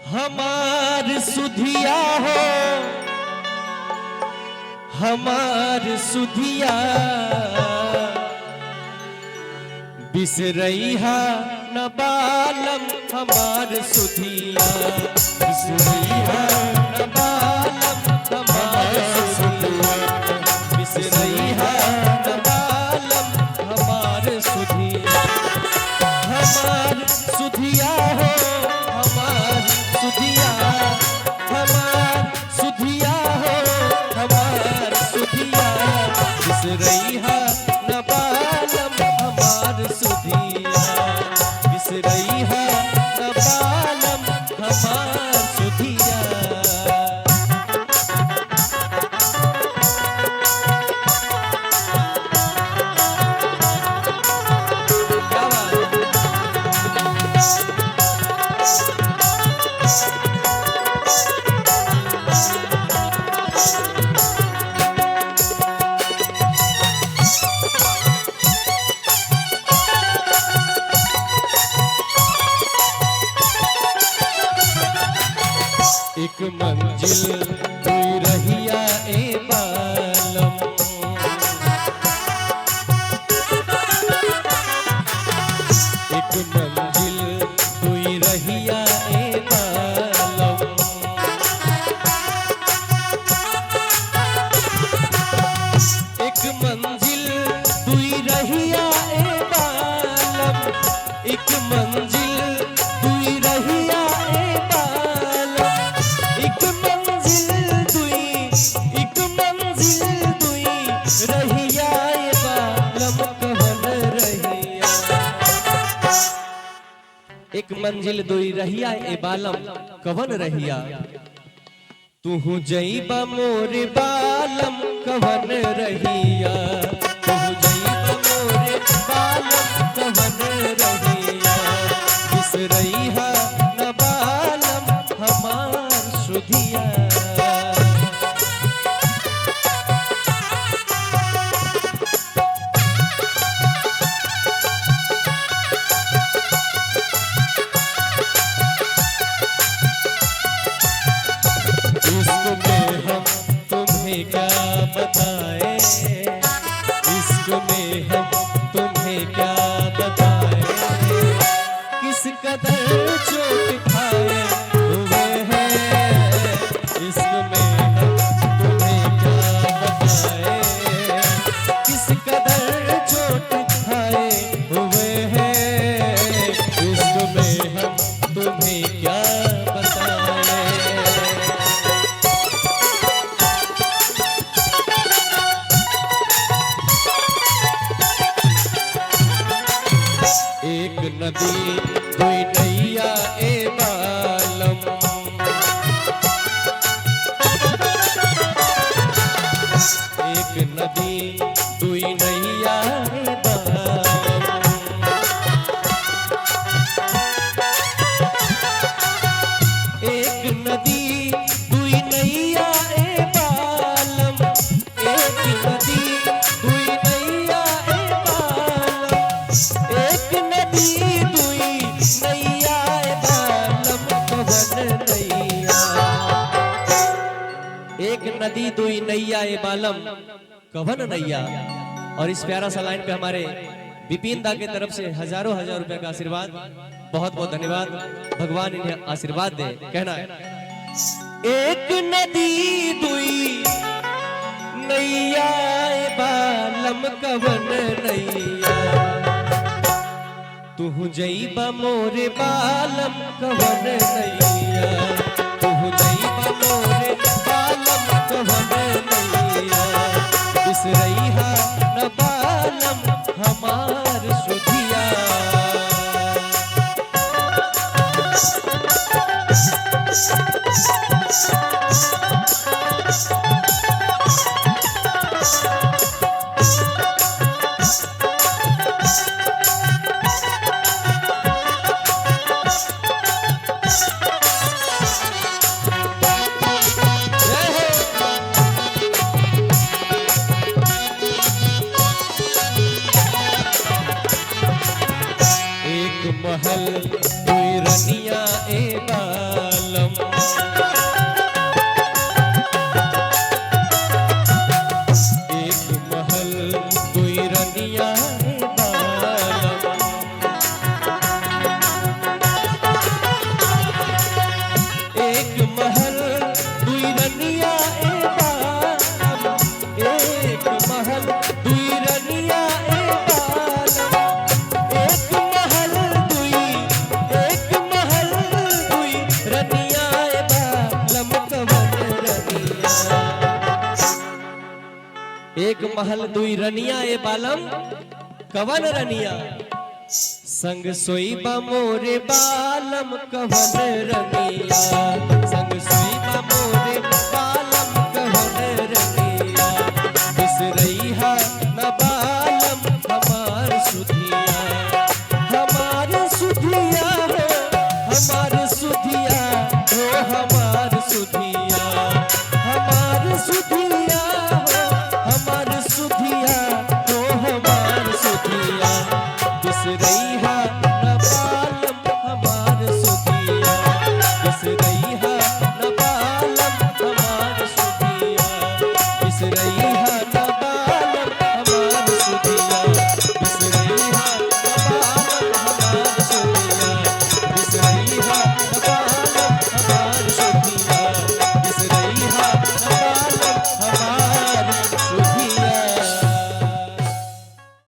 हमार सुधिया हो हमार सुधिया बिसरैहा न बालम हमार सुधिया बिसरैहा न बालम हमार सुधिया बिसरैहा न बालम हमार सुधिया हमार सुधिया हो हमार सुधिया हमार सुधिया हो हमार सुधिया बिसरैहा न बालम हमार सुधिया बिसरैहा न बालम हमार सुधिया। एक मंजिल दुई रहिया ए बालम एक मंजिल दुई रहिया ए बालम एक मंजिल दुई रहिया ए बालम एक मंजिल दुई रहिया ए बालम एक मंजिल दुई रहिया ए बालम कवन रहिया एक मंजिल दुई रहिया ए बालम कवन रहिया तुहु जइबा मोर बालम कवन रहिया तुहु जइबा मोर बालम कवन रहिया बिसरैहा न बालम हमार सुधिया। इश्क में हम तुम्हें क्या बताएं इश्क में हम तुम्हें क्या बताएं किस कदर चोट खाए हुए हैं इश्क में हम तुम्हें क्या बताएं किस कदर चोट खाए हुए हैं इश्क में हम तुम्हें क्या बताएं। एक नदी दुई नैया ए बालम एक नदी दुई नैया ए बालम एक नदी दुई नैया ए बालम एक नदी दुई नैया ए बालम एक नदी दुई नैया ए बालम कवन नैया एक नदी दुई नैया ए बालम कवन नैया। और इस प्यारा सा लाइन पे हमारे विपिन दा की तरफ से हजारों हजार रुपए का आशीर्वाद बहुत बहुत धन्यवाद भगवान इन्हें आशीर्वाद दे। कहना है एक नदी दुई नैया ए बालम कवन नैया तुहु जइबा मोरे बालम कवन नैया तुहु जइबा मोरे बालम कवन नैया बिसरैहा न बालम हमार सुधिया। महल दुई रनिया ए बालम महल दुई रनिया ए बालम कवन रनिया संग सोईबा मोरे बालम कवन रनिया संग सोईबा मोरे बालम कवन रनिया बिसरैहा न बालम हमार सुधिया हमार सुधिया हो हमार सुधिया हो हमार सुधिया हमार सुधिया